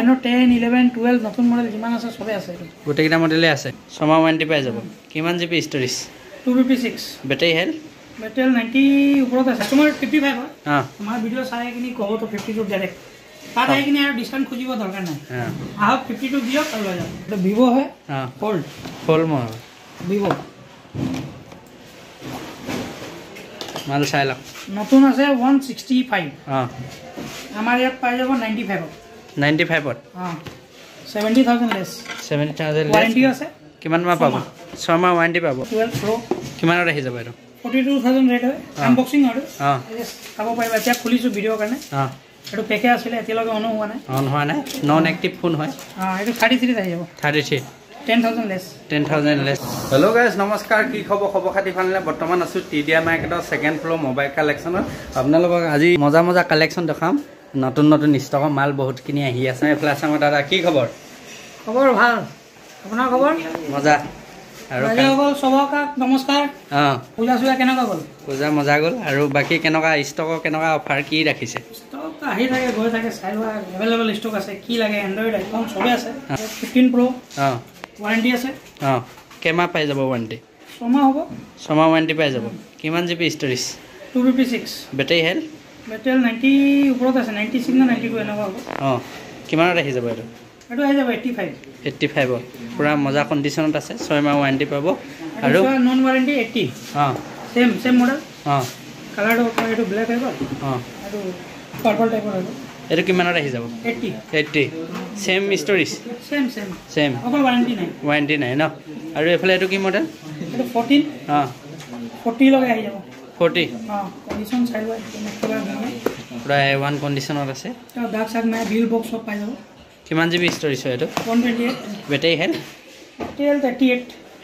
অপেনৰ 10, 11, 12 নতুন মডেল যিমান আছে সবে আছে গোটেইকেইটা মডেলে আছে 6 মাহ ওৱাৰেণ্টি পাই যাব কিমান GB storage 256 battery health material 90 ওপৰত আছে তোমাৰ 55 হয় আমাৰ ভিডিঅ' চাই কিনি ক'ব তো 52 ডাইৰেক্ট তাত আহি কিনি আৰু ডিছকাউণ্ট খুজিব দৰকাৰ নাই আহক 52 দিয়ক আৰু লৈ যাওক এটা ভিভো হয় ফোল্ড মডেল ভিভো মাল চাই লওক নতুন আছে 165 আমাৰ ইয়াত পাই যাব 95ত 70,000 লেছ 70,000 ৱাৰেণ্টি আছে কিমান মাহ পাব 6 মাহ ৱাৰেণ্টি পাব 12 Pro কিমানত আহি যাব এইটো 42,000 ৰেট হয় আনবক্সিং আৰু চাব পাৰিবা এতিয়া খুলিছোঁ ভিডিঅ'ৰ কাৰণে এইটো পেকে আছিলে এতিয়ালৈকে অন হোৱা নাই নন এক্টিভ ফোন হয় এইটো 33 আহি যাব 33 10,000 লেছ হেল্ল' গাইজ নমস্কাৰ কি খবৰ খাতি ভালনে বৰ্তমান আছোঁ টিডিয়া মাৰ্কেটৰ ছেকেণ্ড ফ্ল'ৰ মোবাইল কালেকশ্যনত আপোনালোকক আজি মজা কালেকশ্যন দেখাম নতুন ষ্টকৰ মাল বহুতখিনি আহি আছে এইফালে আছে আমাৰ দাদা কি খবৰ ভাল আপোনাৰ খবৰ মজা আৰু চবকে নমস্কাৰ পূজা কেনেকুৱা গ'ল পূজা মজা গ'ল আৰু বাকী কেনেকুৱা ষ্টকৰ কেনেকুৱা অফাৰ কি ৰাখিছে ষ্টক আহি থাকে গৈ থাকে চাই লোৱা এভেইলেবল ষ্টক আছে কি লাগে এণ্ড্ৰইড আইফোন চবেই আছে 15 Pro ৱাৰেণ্টি আছে কেইমাহ পাই যাব ৱাৰেণ্টি 6 মাহ হ'ব 6 মাহ ৱাৰেণ্টি পাই যাব কিমান GB storage 256 battery health material 90 ওপৰত আছে 96 না 92 এনেকুৱা হ'ব কিমানত আহি যাব এইটো আহি যাব 85 পুৰা মজা কণ্ডিশ্যনত আছে 6 মাহ ৱাৰেণ্টি পাব আৰু নন ৱাৰেণ্টি 80 চেম মডেল কালাৰটো এইটো ব্লেক আহিব আৰু পাৰ্পল টাইপৰ আহিব এইটো কিমানত আহি যাব 80 চেম ষ্ট'ৰেজ চেম অকল ৱাৰেণ্টি নাই ন আৰু এইফালে এইটো কি মডেল এইটো 40 লগে আহি যাব 40 কণ্ডিশ্যন চাই লোৱা পুৰা A1 কণ্ডিশ্যনত আছে ডাক চাক নাই বিল বক্স চব পাই যাব কিমান জিবি ষ্ট'ৰেজ হয় এইটো 128 বেটাৰী হেল্থ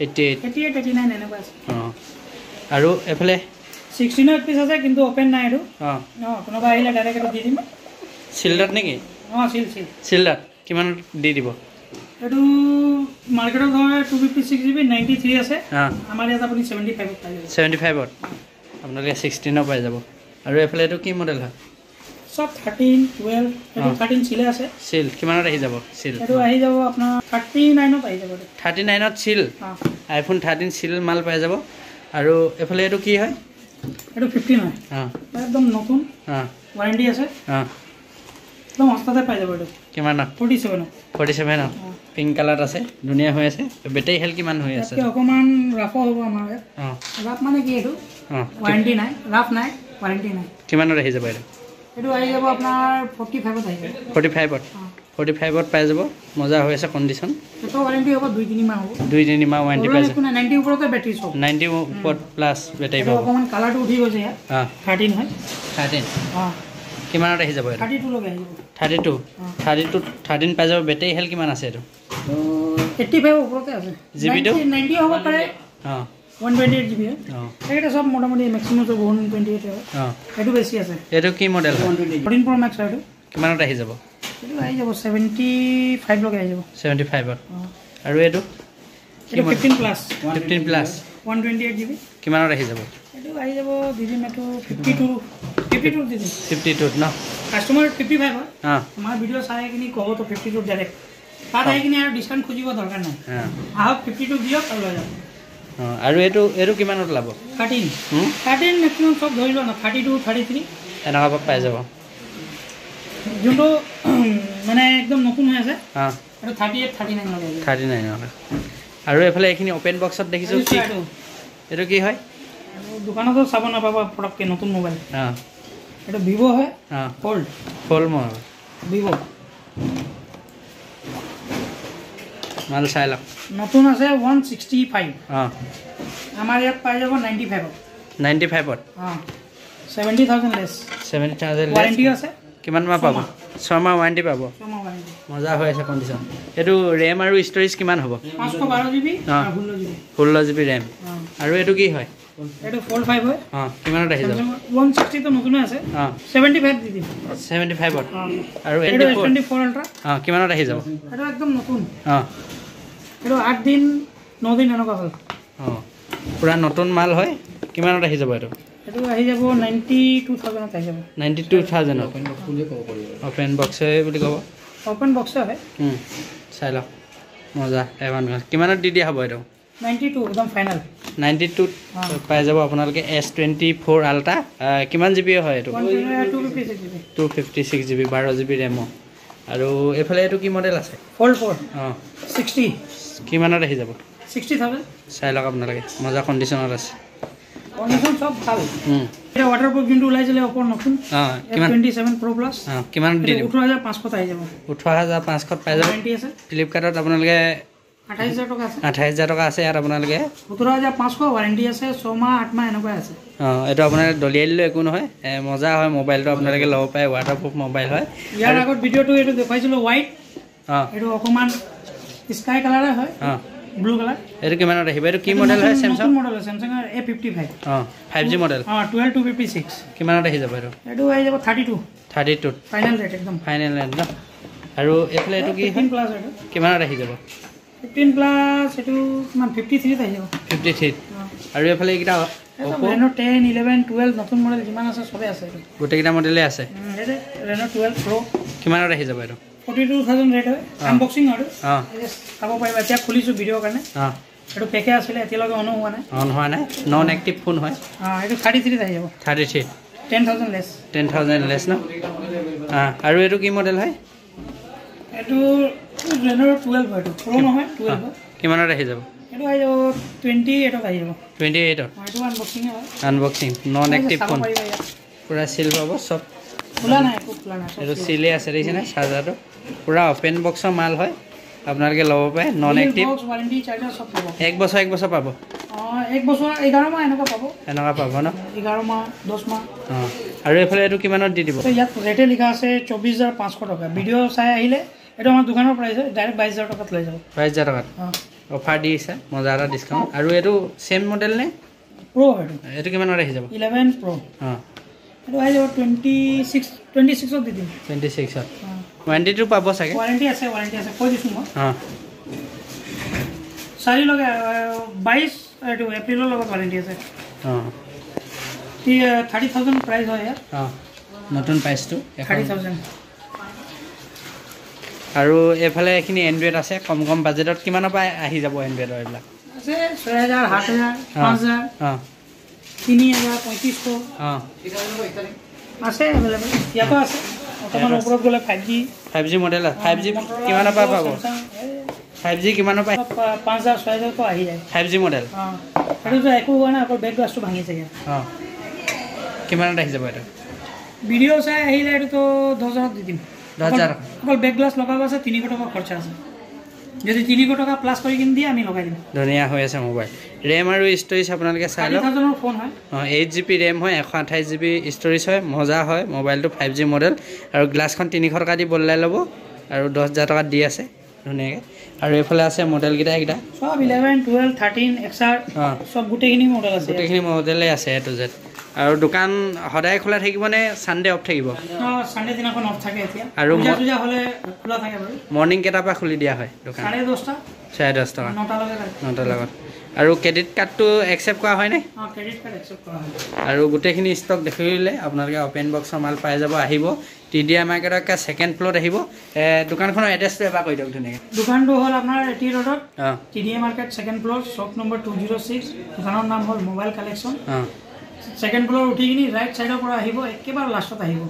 88 এনেকুৱা আছে আৰু এইফালে 16 পিচ আছে কিন্তু অপেন নাই এইটো কোনোবা আহিলে ডাইৰেক্ট এইটো দি দিম চিল্ডাত নেকি চিল্ডাত কিমানত দি দিব এইটো মাৰ্কেটত ধৰে 256 GB 93 আছে আমাৰ ইয়াত আপুনি 75 পাই যাব 75ত আপোনালোকে 16 পাই যাব আৰু এইফালে এইটো কি মডেল হয় সব 13 12 এইটো 13 চিলে আছে চিল কিমানত আহি যাব চিল এইটো আহি যাব আপোনাৰ 39ত আহি যাব 39ত চিল আইফোন 13 চিল মাল পাই যাব আৰু এইফালে এইটো কি হয় এইটো 15 হয় একদম নতুন ৱাৰেণ্টি আছে একদম সস্তাতে পাই যাব এইটো কিমানত 47ত পিংক কালাৰত আছে ধুনীয়া হৈ আছে বেটাৰী হেল্থ কিমান হৈ আছে অকণমান ৰাফো হ'ব আমাৰ ৰাফ মানে কি এইটো ৱাৰেণ্টি নাই ৰাফ নাই ৱাৰেণ্টি নাই কিমানত আহি যাব এইটো আহি যাব আপোনাৰ 45ত আহি যাব 45ত পাই যাব মজা হৈ আছে কণ্ডিশ্যন এইটো ৱাৰেণ্টি হ'ব 2-3 মাহ হ'ব 2-3 মাহ ৱাৰেণ্টি পাই যাব 90 ওপৰতে বেটাৰী চব 90 ওপৰত প্লাছ বেটাৰী পাব অকণমান কালাৰটো উঠি গৈছে ইয়াত 13 হয় 13 কিমানত আহি যাব 32 লগে আহি যাব 13 পাই যাব বেটাৰী হেল্থ কিমান আছে এইটো 85 ওপৰতে আছে জিবিটো 90 হ'ব পাৰে 128 GB এইটা সব মোটামুটি ম্যাক্সিমাম তো 128 হয় এটো বেশি আছে এটো কি মডেল 14 Pro Max হয় কিমানত আহি যাব এটো আহি যাব 75 লগে আহি যাব 75ত আৰু এটো 15 প্লাস 128 GB কিমানত আহি যাব এটো আহি যাব দিদি মেটো 52 দিদি 52 ন কাস্টমাৰ 55 হয় আমাৰ ভিডিও চাই কিনি ক'ব তো 52 ডাইৰেক্ট তাত আহি কিনি আৰু ডিসকাউন্ট খুজিব দৰকাৰ নাই আহক 52 দিয়ক আৰু লৈ যাওক আৰু এটো কিমানত লাভ 13 ম্যাক্সিমাম সব ধৰি ল না 32 33 এনেকা পাই যাব যোনটো মানে একদম নতুন হৈ আছে আৰু 38 39 লাগে 39 আৰু এফালে এখিনি ওপেন বক্সত দেখিছো কি এটো কি হয় দোকানতো চাব না পাবা প্ৰডাক্ট নতুন মোবাইল এটা ভিভো হয় ফোল্ড মডেল ভিভো মাল চাই লওক নতুন আছে 165 আমাৰ ইয়াত পাই যাব 95ত 70,000 লেছ 70,000 ৱাৰেণ্টি আছে কিমান মাহ পাব 6 মাহ ৱাৰেণ্টি পাব মজা হৈ আছে কণ্ডিশ্যন এইটো ৰেম আৰু ষ্ট'ৰেজ কিমান হ'ব 512 GB 16 GB ৰেম আৰু এইটো কি হয় এইটো ফোল্ড 5 হয় কিমানত আহি যাব 160 তো নতুন আছে 75 দি দিম 75ত আৰু এইটো 24 আল্ট্ৰা কিমানত আহি যাব এইটো একদম নতুন এইটো 8 দিন 9 দিন এনেকুৱা হ'ল পুৰা নতুন মাল হয় কিমানত আহি যাব এইটো এইটো আহি যাব 92,000 আহি যাব 92,000 অপেন বক্স বুলি ক'ব ওপেন বক্সে হয় চাই লওক মজা এভান কিমানত দি দিয়া হ'ব এইটো 92 একদম ফাইনাল 92 পাই যাব আপোনালোকে S24 আল্ট্ৰা কিমান জিবি হয় এইটো 256 জিবি 12 জিবি ৰেম আৰু এফালে এইটো কি মডেল আছে ফল্ড 4 60 কিমানত আহি যাব 60000 চাই লওক আপোনালোকে মজা কণ্ডিশ্যনত আছে কণ্ডিশ্যন সব ভাল এটা ৱাটাৰপ্ৰুফ যোনটো ওলাইছিলে ওপৰ নতুন কিমান 27 Pro Plus কিমান দি দিব 18500 আহি যাব 18500 পাই যাব ৱাৰেণ্টি আছে ফ্লিপকাৰ্টত আপোনালোকে 28000 টকা আছে 28000 টকা আছে ইয়াত আপোনালোকে 17500 ৱাৰেণ্টি আছে 6 মাহ 8 মাহ এনেকুৱা আছে এইটো আপোনাৰ দলিয়াই দিলেও একো নহয় মজা হয় মোবাইলটো আপোনালোকে ল'ব পাৰে ৱাটাৰপ্ৰুফ মোবাইল হয় ইয়াৰ আগত ভিডিঅ'টো এইটো দেখাইছিলোঁ হোৱাইট এইটো অকণমান স্কাই কালাৰে হয় ব্লু কালাৰ এইটো কিমানত আহিব এইটো কি মডেল হয় স্যামসাং মডেল হয় স্যামসাঙৰ A55 5G মডেল 12256 কিমানত আহি যাব এইটো আহি যাব 32 ফাইনেল ৰেট একদম ফাইনেল ৰেট ন আৰু এফালে এইটো কি 15 প্লাছ এইটো কিমানত আহি যাব 15 প্লাছ এইটো কিমান 53 আহি যাব 53 আৰু এফালে এইকেইটা Reno 10 11 12 নতুন মডেল যিমান আছে সবে আছে গোটেইকেইটা মডেলে আছে Reno 12 Pro কিমানত আহি যাব এইটো 42000 ৰেট হয় আনবক্সিং আৰু চাব পাৰিবা এতিয়া খুলিছোঁ ভিডিঅ'ৰ কাৰণে এইটো পেকে আছিলে এতিয়ালৈকে অন হোৱা নাই নন এক্টিভ ফোন হয় এইটো 33 আহি যাব 33 10000 লেছ ন আৰু এইটো কি মডেল হয় এইটো Reno 12 হয় Pro নহয় 12 কিমানত আহি যাব এইটো আহি যাব 28 আহি যাব 28 এইটো আনবক্সিং নন এক্টিভ ফোন পুৰা সিল পাব সব খোলা নাই একো খোলা নাই এইটো সিলে আছে দেখিছেনে চাৰ্জাৰটো পুৰা ওপেন বক্সৰ মাল হয় আপোনালোকে ল'ব পাৰে নন এক্টিভ ৱাৰেণ্টি চাৰ্জাৰ সব পাব এক বছৰ পাব 1 বছৰ 11 মাহ এনেকুৱা পাব ন 11 মাহ 10 মাহ আৰু এফালে এইটো কিমানত দি দিব ইয়াত ৰেটে লিখা আছে 24500 টকা ভিডিঅ' চাই আহিলে এইটো আমাৰ দোকানৰ প্ৰাইচ হয় ডাইৰেক্ট 22000 টকাত লৈ যাব 22000 টকাত অফাৰ দিছে মজা এটা ডিছকাউণ্ট আৰু এইটো সেম মডেল নে প্ৰ' এইটো কিমানত আহি যাব 11 প্ৰ' এইটো আহি যাব 26 দি দিম 26 ৱাৰেণ্টিটো পাব চাগে ৱাৰেণ্টি আছে কৈ দিছোঁ মই 4 লগে 22 এইটো এপ্ৰিলৰ লগত ৱাৰেণ্টি আছে 30000 প্ৰাইচ হয় ইয়াত নতুন প্ৰাইচটো 30000 আৰু এফালে এইখিনি এণ্ড্ৰইড আছে কম বাজেটত কিমানৰ পৰা আহি যাব এণ্ড্ৰইডৰ এইবিলাক আছে 6000 7000 5000 3000 3500 আছে এভেইলেবল ইয়াতো আছে অকণমান ওপৰত গ'লে 5G মডেল 5G কিমানৰ পৰা পাব 5G কিমানৰ পৰা 5000 6000 তো আহি যায় 5G মডেল এইটো একো হোৱা নাই অকল বেক গ্লাছটো ভাঙিছে ইয়াত কিমানত আহি যাব এইটো ভিডিঅ' চাই আহিলে এইটোতো 10000 দি দিম 10000 অকল বেক গ্লাছ লগাব আছে 300 টকা খৰচা আছে যদি 300 টকা প্লাছ কৰি কিনে দিয়ে আমি লগাই দিম ধুনীয়া হৈ আছে মোবাইল ৰেম আৰু ষ্ট'ৰেজ আপোনালোকে চাই লওক 4000ৰ ফোন হয় 8GB ৰেম হয় 128GB ষ্ট'ৰেজ হয় মজা হয় মোবাইলটো 5G মডেল আৰু গ্লাছখন 300 টকা দি বদলাই ল'ব আৰু 10000 টকা দি আছে ধুনীয়াকৈ আৰু এইফালে আছে মডেলকেইটা এইকেইটা সব 11 12 13 XR সব গোটেইখিনি মডেল আছে গোটেইখিনি মডেলেই আছে A to Z আৰু দোকান সদায় খোলা থাকিব নে সানডে অফ থাকিব সানডে দিনাখন অফ থাকে এতিয়া আৰু পূজা হলে খোলা থাকে বাৰু মৰ্নিং কেইটাৰ পৰা খুলি দিয়া হয় দোকান 10:30 টকা 9টা লগত আৰু ক্ৰেডিট কাৰ্ডটো একচেপ্ট কৰা হয় নে ক্ৰেডিট কাৰ্ড একচেপ্ট কৰা হয় আৰু গোটেইখিনি ষ্টক দেখিলে আপোনালোকে ওপেন বক্সৰ মাল পাই যাব আহিব TDI মাৰ্কেটৰ ছেকেণ্ড ফ্ল'ৰত আহিব দোকানখনৰ এড্ৰেছটো এবাৰ কৈ দিয়ক ধুনীয়াকৈ দোকানটো হ'ল আপোনাৰ এটি ৰোডত TDI market second floor shop number 206 দোকানৰ নাম হ'ল মোবাইল কালেকশ্যন ছেকেণ্ড ফ্ল'ৰ উঠি কিনি ৰাইট ছাইডৰ পৰা আহিব একেবাৰে লাষ্টত আহিব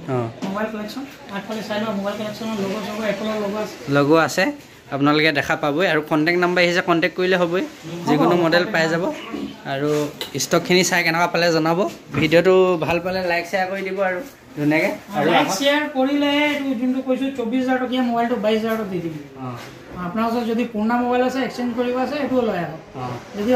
মোবাইল কালেকশ্যন আগফালে চাইডৰ মোবাইল কালেকশ্যনৰ লগো আছে আপোনালোকে দেখা পাবই আৰু কণ্টেক্ট নাম্বাৰ আহিছে কণ্টেক্ট কৰিলে হ'বই যিকোনো মডেল পাই যাব আৰু ষ্টকখিনি চাই কেনেকুৱা পালে জনাব ভিডিঅ'টো ভাল পালে লাইক শ্বেয়াৰ কৰি দিব আৰু ধুনীয়াকৈ আৰু লাইক শ্বেয়াৰ কৰিলে এইটো যোনটো কৈছোঁ 24000 টকীয়া মোবাইলটো 22000 টকা দি দিম আপোনাৰ ওচৰত যদি পুৰণা মোবাইল আছে এক্সচেঞ্জ কৰিব আছে এইটোও লৈ আহক যদি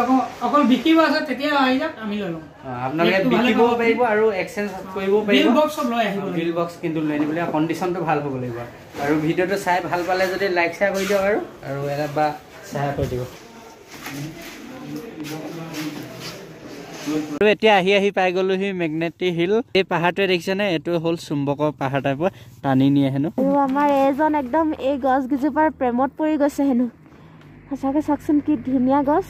অকল বিকিব আছে তেতিয়া আহি যাওক আমি লৈ ল'ম আপোনালোকে বিকিব পাৰিব আৰু এক্সচেঞ্জ কৰিব পাৰিব বিল বক্স সব লৈ আহিব বিল বক্স কিন্তু লৈ আনিবলৈ কণ্ডিশ্যনটো ভাল হ'ব লাগিব আৰু ভিডিঅ'টো চাই ভাল পালে যদি লাইক শ্বেয়াৰ কৰি দিয়ক আৰু এটা বা শ্বেয়াৰ কৰি দিব এতিয়া আহি পাই গ'লোহি মেগনেটি হিল এই পাহাৰটোৱে দেখিছেনে এইটো হ'ল চুম্বকৰ পাহাৰ টাইপৰ টানি নিয়ে হেনো আৰু আমাৰ এজন একদম এই গছ গিজোপাৰ প্ৰেমত পৰি গৈছে হেনো সঁচাকৈ চাওকচোন কি ধুনীয়া গছ